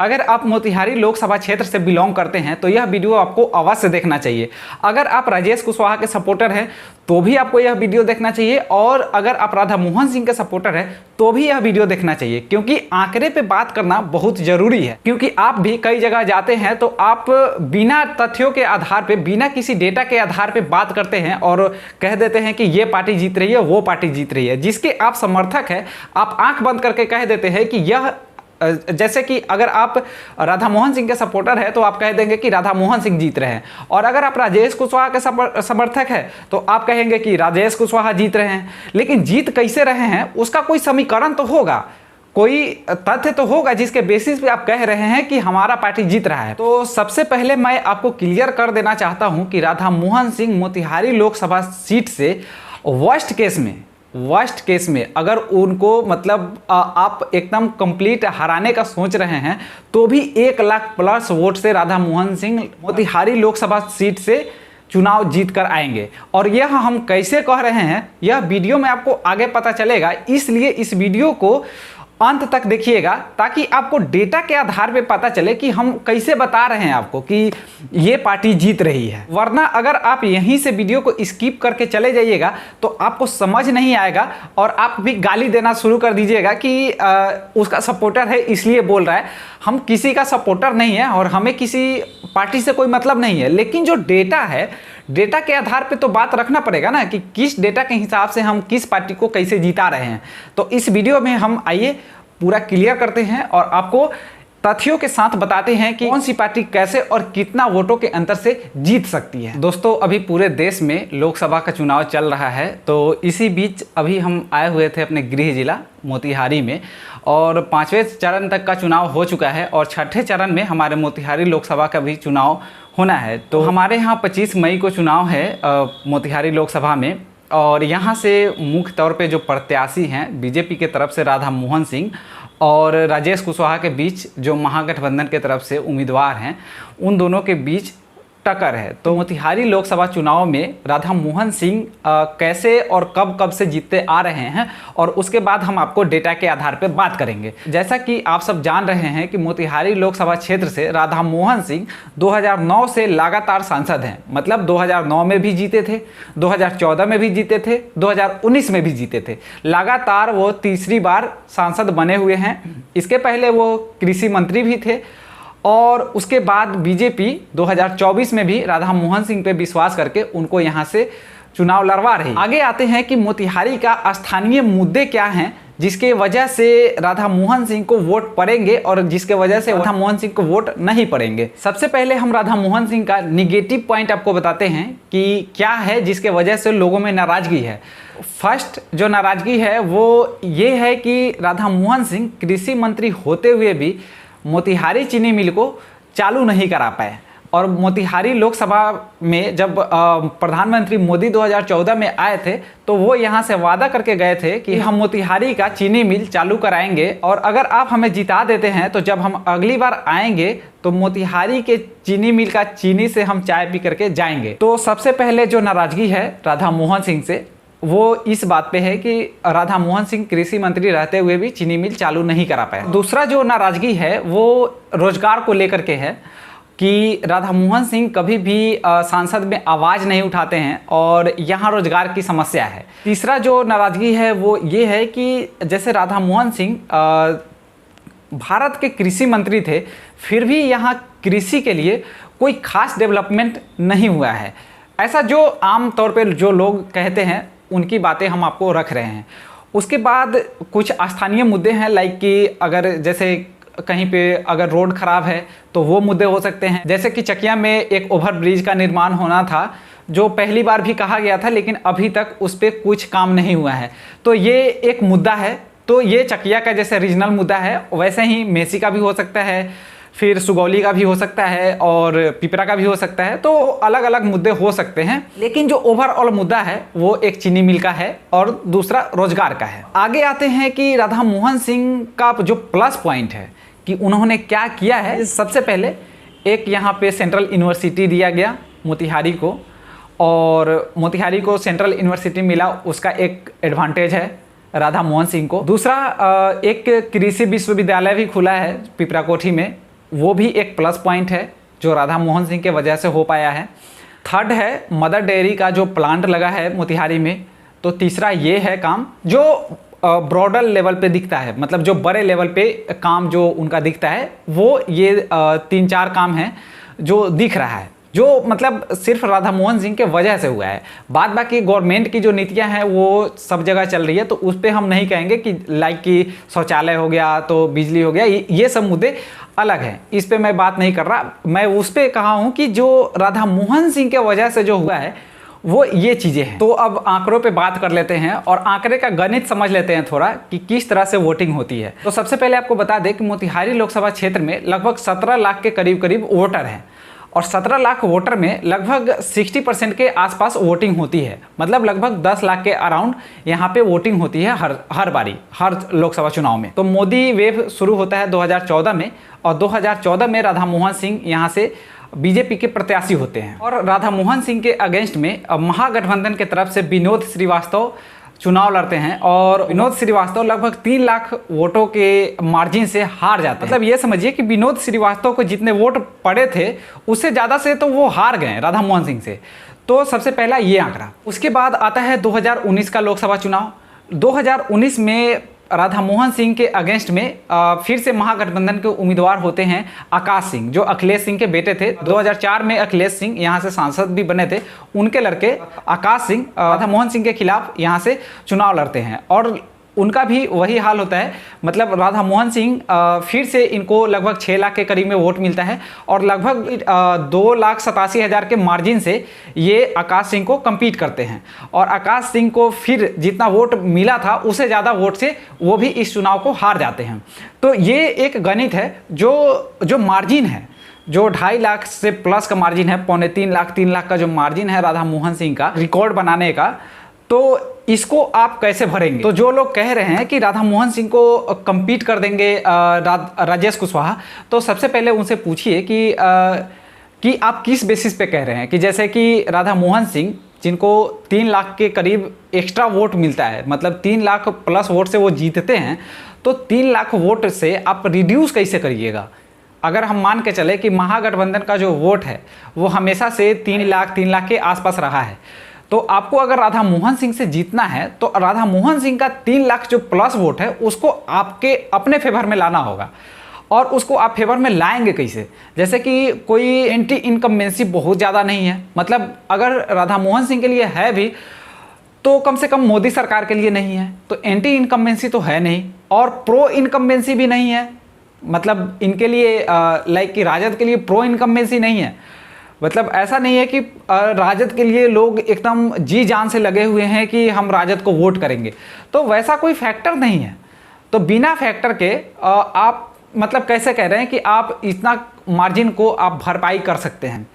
अगर आप मोतिहारी लोकसभा क्षेत्र से बिलोंग करते हैं तो यह वीडियो आपको अवश्य देखना चाहिए। अगर आप राजेश कुशवाहा के सपोर्टर हैं तो भी आपको यह वीडियो देखना चाहिए, और अगर आप राधा मोहन सिंह के सपोर्टर हैं तो भी यह वीडियो देखना चाहिए, क्योंकि आंकड़े पे बात करना बहुत जरूरी है। क्योंकि आप भी कई जगह जाते हैं तो आप बिना तथ्यों के आधार पे, बिना किसी डेटा के आधार पे बात करते हैं और कह देते हैं कि ये पार्टी जीत रही है, वो पार्टी जीत रही है, जिसके आप समर्थक हैं। आप आंख बंद करके कह देते हैं कि यह, जैसे कि अगर आप राधा मोहन सिंह के सपोर्टर हैं तो आप कह देंगे कि राधा मोहन सिंह जीत रहे हैं, और अगर आप राजेश कुशवाहा के समर्थक हैं तो आप कहेंगे कि राजेश कुशवाहा जीत रहे हैं। लेकिन जीत कैसे रहे हैं उसका कोई समीकरण तो होगा, कोई तथ्य तो होगा जिसके बेसिस पे आप कह रहे हैं कि हमारा पार्टी जीत रहा है। तो सबसे पहले मैं आपको क्लियर कर देना चाहता हूं कि राधा मोहन सिंह मोतिहारी लोकसभा सीट से वर्स्ट केस में अगर उनको मतलब आप एकदम कंप्लीट हराने का सोच रहे हैं तो भी 1 लाख प्लस वोट से राधा मोहन सिंह मोतिहारी लोकसभा सीट से चुनाव जीत कर आएंगे। और यह हम कैसे कह रहे हैं यह वीडियो में आपको आगे पता चलेगा, इसलिए इस वीडियो को अंत तक देखिएगा ताकि आपको डेटा के आधार पे पता चले कि हम कैसे बता रहे हैं आपको कि ये पार्टी जीत रही है। वरना अगर आप यहीं से वीडियो को स्किप करके चले जाइएगा तो आपको समझ नहीं आएगा और आप भी गाली देना शुरू कर दीजिएगा कि उसका सपोर्टर है इसलिए बोल रहा है। हम किसी का सपोर्टर नहीं है और हमें किसी पार्टी से कोई मतलब नहीं है, लेकिन जो डेटा है, डेटा के आधार पे तो बात रखना पड़ेगा ना कि किस डेटा के हिसाब से हम किस पार्टी को कैसे जिता रहे हैं। तो इस वीडियो में हम आइए पूरा क्लियर करते हैं और आपको तथ्यों के साथ बताते हैं कि कौन सी पार्टी कैसे और कितना वोटों के अंतर से जीत सकती है। दोस्तों, अभी पूरे देश में लोकसभा का चुनाव चल रहा है, तो इसी बीच अभी हम आए हुए थे अपने गृह जिला मोतिहारी में, और 5वें चरण तक का चुनाव हो चुका है और 6ठे चरण में हमारे मोतिहारी लोकसभा का भी चुनाव होना है। तो हमारे यहाँ 25 मई को चुनाव है मोतिहारी लोकसभा में, और यहाँ से मुख्य तौर पे जो प्रत्याशी हैं बीजेपी के तरफ से राधा मोहन सिंह और राजेश कुशवाहा के बीच जो महागठबंधन के तरफ से उम्मीदवार हैं, उन दोनों के बीच टक्कर है। तो मोतिहारी लोकसभा चुनाव में राधा मोहन सिंह कैसे और कब से जीतते आ रहे हैं, और उसके बाद हम आपको डेटा के आधार पर बात करेंगे। जैसा कि आप सब जान रहे हैं कि मोतिहारी लोकसभा क्षेत्र से राधा मोहन सिंह 2009 से लगातार सांसद हैं। मतलब 2009 में भी जीते थे, 2014 में भी जीते थे, 2019 में भी जीते थे। लगातार वो तीसरी बार सांसद बने हुए हैं। इसके पहले वो कृषि मंत्री भी थे, और उसके बाद बीजेपी 2024 में भी राधा मोहन सिंह पे विश्वास करके उनको यहाँ से चुनाव लड़वा रही। आगे आते हैं कि मोतिहारी का स्थानीय मुद्दे क्या हैं जिसके वजह से राधा मोहन सिंह को वोट पड़ेंगे और जिसके वजह से राधा मोहन सिंह को वोट नहीं पड़ेंगे। सबसे पहले हम राधा मोहन सिंह का निगेटिव पॉइंट आपको बताते हैं कि क्या है जिसके वजह से लोगों में नाराजगी है। फर्स्ट जो नाराजगी है वो ये है कि राधा मोहन सिंह कृषि मंत्री होते हुए भी मोतिहारी चीनी मिल को चालू नहीं करा पाए। और मोतिहारी लोकसभा में जब प्रधानमंत्री मोदी 2014 में आए थे तो वो यहाँ से वादा करके गए थे कि हम मोतिहारी का चीनी मिल चालू कराएंगे, और अगर आप हमें जिता देते हैं तो जब हम अगली बार आएंगे तो मोतिहारी के चीनी मिल का चीनी से हम चाय पी करके जाएंगे। तो सबसे पहले जो नाराजगी है राधा मोहन सिंह से वो इस बात पे है कि राधा मोहन सिंह कृषि मंत्री रहते हुए भी चीनी मिल चालू नहीं करा पाए। दूसरा जो नाराजगी है वो रोजगार को लेकर के है कि राधा मोहन सिंह कभी भी सांसद में आवाज़ नहीं उठाते हैं और यहाँ रोजगार की समस्या है। तीसरा जो नाराजगी है वो ये है कि जैसे राधा मोहन सिंह भारत के कृषि मंत्री थे, फिर भी यहाँ कृषि के लिए कोई खास डेवलपमेंट नहीं हुआ है। ऐसा जो आम तौर पे जो लोग कहते हैं उनकी बातें हम आपको रख रहे हैं। उसके बाद कुछ स्थानीय मुद्दे हैं, लाइक कि अगर जैसे कहीं पे अगर रोड ख़राब है तो वो मुद्दे हो सकते हैं। जैसे कि चकिया में एक ओवर ब्रिज का निर्माण होना था जो पहली बार भी कहा गया था, लेकिन अभी तक उस पर कुछ काम नहीं हुआ है, तो ये एक मुद्दा है। तो ये चकिया का जैसे रीजनल मुद्दा है, वैसे ही मेसी का भी हो सकता है, फिर सुगौली का भी हो सकता है और पिपरा का भी हो सकता है। तो अलग अलग मुद्दे हो सकते हैं, लेकिन जो ओवरऑल मुद्दा है वो एक चीनी मिल का है और दूसरा रोजगार का है। आगे आते हैं कि राधा मोहन सिंह का जो प्लस पॉइंट है कि उन्होंने क्या किया है। सबसे पहले एक यहाँ पे सेंट्रल यूनिवर्सिटी दिया गया मोतिहारी को, और मोतिहारी को सेंट्रल यूनिवर्सिटी मिला, उसका एक एडवांटेज है राधा मोहन सिंह को। दूसरा एक कृषि विश्वविद्यालय भी खुला है पिपराकोठी में, वो भी एक प्लस पॉइंट है जो राधा मोहन सिंह के वजह से हो पाया है। थर्ड है मदर डेयरी का जो प्लांट लगा है मोतिहारी में। तो तीसरा ये है काम जो ब्रॉडर लेवल पे दिखता है, मतलब जो बड़े लेवल पे काम जो उनका दिखता है, वो ये 3-4 काम है जो दिख रहा है, जो मतलब सिर्फ राधा मोहन सिंह के वजह से हुआ है। बाद बाकी गवर्नमेंट की जो नीतियां हैं वो सब जगह चल रही है, तो उस पर हम नहीं कहेंगे कि लाइक कि शौचालय हो गया तो बिजली हो गया, ये सब मुद्दे अलग हैं, इस पे मैं बात नहीं कर रहा। मैं उस पर कहा हूँ कि जो राधा मोहन सिंह के वजह से जो हुआ है वो ये चीज़ें हैं। तो अब आंकड़ों पे बात कर लेते हैं और आंकड़े का गणित समझ लेते हैं थोड़ा कि किस तरह से वोटिंग होती है। तो सबसे पहले आपको बता दें कि मोतिहारी लोकसभा क्षेत्र में लगभग 17 लाख के करीब करीब वोटर हैं और 17 लाख वोटर में लगभग 60% के आसपास वोटिंग होती है, मतलब लगभग 10 लाख के अराउंड यहाँ पे वोटिंग होती है हर बारी, हर लोकसभा चुनाव में। तो मोदी वेव शुरू होता है 2014 में और 2014 में राधा मोहन सिंह यहाँ से बीजेपी के प्रत्याशी होते हैं और राधा मोहन सिंह के अगेंस्ट में महागठबंधन के तरफ से विनोद श्रीवास्तव चुनाव लड़ते हैं और विनोद श्रीवास्तव लगभग 3 लाख वोटों के मार्जिन से हार जाते हैं। मतलब ये समझिए कि विनोद श्रीवास्तव को जितने वोट पड़े थे उससे ज़्यादा से तो वो हार गए राधा मोहन सिंह से। तो सबसे पहला ये आंकड़ा। उसके बाद आता है 2019 का लोकसभा चुनाव। 2019 में राधा मोहन सिंह के अगेंस्ट में फिर से महागठबंधन के उम्मीदवार होते हैं आकाश सिंह, जो अखिलेश सिंह के बेटे थे। 2004 में अखिलेश सिंह यहाँ से सांसद भी बने थे, उनके लड़के आकाश सिंह राधा मोहन सिंह के खिलाफ यहाँ से चुनाव लड़ते हैं और उनका भी वही हाल होता है। मतलब राधा मोहन सिंह फिर से इनको लगभग 6 लाख के करीब में वोट मिलता है और लगभग 2,87,000 के मार्जिन से ये आकाश सिंह को कम्पीट करते हैं और आकाश सिंह को फिर जितना वोट मिला था उससे ज़्यादा वोट से वो भी इस चुनाव को हार जाते हैं। तो ये एक गणित है जो मार्जिन है, जो 2.5 लाख से प्लस का मार्जिन है, 2.25 3 लाख का जो मार्जिन है राधा मोहन सिंह का रिकॉर्ड बनाने का, तो इसको आप कैसे भरेंगे? तो जो लोग कह रहे हैं कि राधा मोहन सिंह को कम्पीट कर देंगे राजेश कुशवाहा, तो सबसे पहले उनसे पूछिए कि आप किस बेसिस पे कह रहे हैं कि जैसे कि राधा मोहन सिंह जिनको 3 लाख के करीब एक्स्ट्रा वोट मिलता है, मतलब 3 लाख प्लस वोट से वो जीतते हैं, तो 3 लाख वोट से आप रिड्यूस कैसे करिएगा? अगर हम मान के चले कि महागठबंधन का जो वोट है वो हमेशा से 3 लाख के आसपास रहा है, तो आपको अगर राधा मोहन सिंह से जीतना है तो राधा मोहन सिंह का 3 लाख जो प्लस वोट है उसको आपके अपने फेवर में लाना होगा। और उसको आप फेवर में लाएंगे कैसे? जैसे कि कोई एंटी इनकम्बेंसी बहुत ज़्यादा नहीं है, मतलब अगर राधा मोहन सिंह के लिए है भी तो कम से कम मोदी सरकार के लिए नहीं है, तो एंटी इनकम्बेंसी तो है नहीं और प्रो इनकम्बेंसी भी नहीं है, मतलब इनके लिए लाइक कि राजद के लिए प्रो इनकम्बेंसी नहीं है। मतलब ऐसा नहीं है कि राजद के लिए लोग एकदम जी जान से लगे हुए हैं कि हम राजद को वोट करेंगे, तो वैसा कोई फैक्टर नहीं है। तो बिना फैक्टर के आप मतलब कैसे कह रहे हैं कि आप इतना मार्जिन को आप भरपाई कर सकते हैं?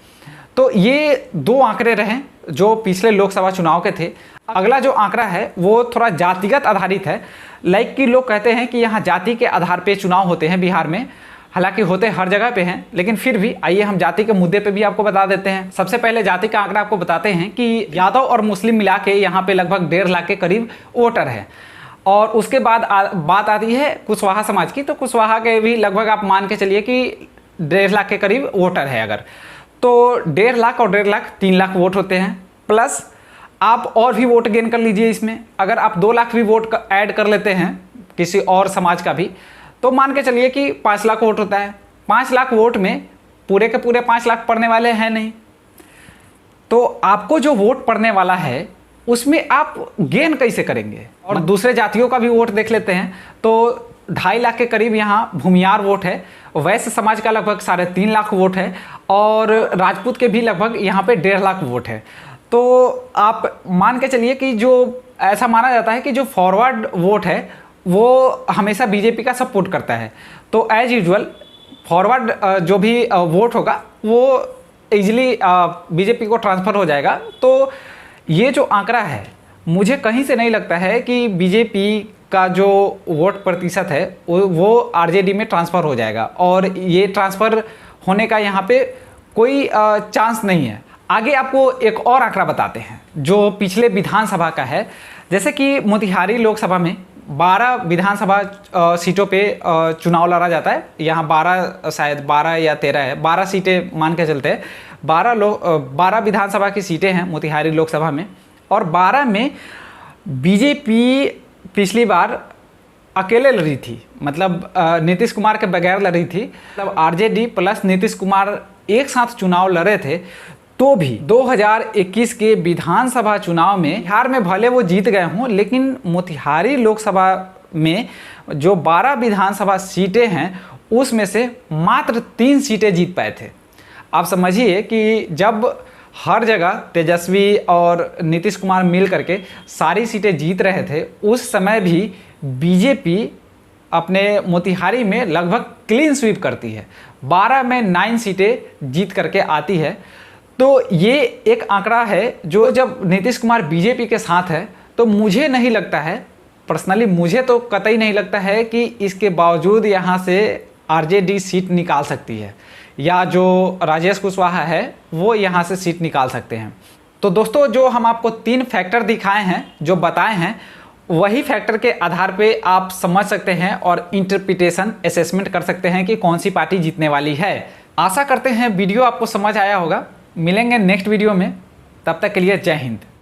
तो ये 2 आंकड़े रहे जो पिछले लोकसभा चुनाव के थे। अगला जो आंकड़ा है वो थोड़ा जातिगत आधारित है, लाइक कि लोग कहते हैं कि यहाँ जाति के आधार पर चुनाव होते हैं बिहार में, हालांकि होते हर जगह पे हैं, लेकिन फिर भी आइए हम जाति के मुद्दे पे भी आपको बता देते हैं। सबसे पहले जाति का आंकड़ा आपको बताते हैं कि यादव और मुस्लिम मिला के यहाँ पे लगभग 1.5 लाख के करीब वोटर है और उसके बाद बात आती है कुशवाहा समाज की, तो कुशवाहा के भी लगभग आप मान के चलिए कि 1.5 लाख के करीब वोटर है। अगर तो 1.5 लाख और 1.5 लाख 3 लाख वोट होते हैं, प्लस आप और भी वोट गेन कर लीजिए इसमें। अगर आप 2 लाख भी वोट ऐड कर लेते हैं किसी और समाज का भी, तो मान के चलिए कि 5 लाख वोट होता है। 5 लाख वोट में पूरे के पूरे 5 लाख पड़ने वाले हैं नहीं, तो आपको जो वोट पड़ने वाला है उसमें आप गेन कैसे करेंगे? और दूसरे जातियों का भी वोट देख लेते हैं तो 2.5 लाख के करीब यहाँ भूमियार वोट है, वैश्य समाज का लगभग 3.5 लाख वोट है और राजपूत के भी लगभग यहाँ पे 1.5 लाख वोट है। तो आप मान के चलिए कि जो ऐसा माना जाता है कि जो फॉरवर्ड वोट है वो हमेशा बीजेपी का सपोर्ट करता है, तो एज यूजुअल फॉरवर्ड जो भी वोट होगा वो इजीली बीजेपी को ट्रांसफ़र हो जाएगा। तो ये जो आंकड़ा है मुझे कहीं से नहीं लगता है कि बीजेपी का जो वोट प्रतिशत है वो आरजेडी में ट्रांसफ़र हो जाएगा और ये ट्रांसफ़र होने का यहाँ पे कोई चांस नहीं है। आगे आपको एक और आंकड़ा बताते हैं जो पिछले विधानसभा का है। जैसे कि मोतिहारी लोकसभा में 12 विधानसभा सीटों पे चुनाव लड़ा जाता है। यहाँ 12 शायद 12 या 13 है, 12 सीटें मान के चलते हैं। 12 विधानसभा की सीटें हैं मोतिहारी लोकसभा में, और 12 में बीजेपी पिछली बार अकेले लड़ी थी, मतलब नीतीश कुमार के बगैर लड़ी थी। मतलब आरजेडी प्लस नीतीश कुमार एक साथ चुनाव लड़े थे, तो भी 2021 के विधानसभा चुनाव में बिहार में भले वो जीत गए हों, लेकिन मोतिहारी लोकसभा में जो 12 विधानसभा सीटें हैं उसमें से मात्र 3 सीटें जीत पाए थे। आप समझिए कि जब हर जगह तेजस्वी और नीतीश कुमार मिल करके सारी सीटें जीत रहे थे, उस समय भी बीजेपी अपने मोतिहारी में लगभग क्लीन स्वीप करती है, 12 में 9 सीटें जीत करके आती है। तो ये एक आंकड़ा है जो जब नीतीश कुमार बीजेपी के साथ है, तो मुझे नहीं लगता है, पर्सनली मुझे तो कतई नहीं लगता है कि इसके बावजूद यहाँ से आरजेडी सीट निकाल सकती है, या जो राजेश कुशवाहा है वो यहाँ से सीट निकाल सकते हैं। तो दोस्तों, जो हम आपको 3 फैक्टर दिखाए हैं, जो बताए हैं, वही फैक्टर के आधार पे आप समझ सकते हैं और इंटरप्रिटेशन असेसमेंट कर सकते हैं कि कौन सी पार्टी जीतने वाली है। आशा करते हैं वीडियो आपको समझ आया होगा। मिलेंगे नेक्स्ट वीडियो में, तब तक के लिए जय हिंद।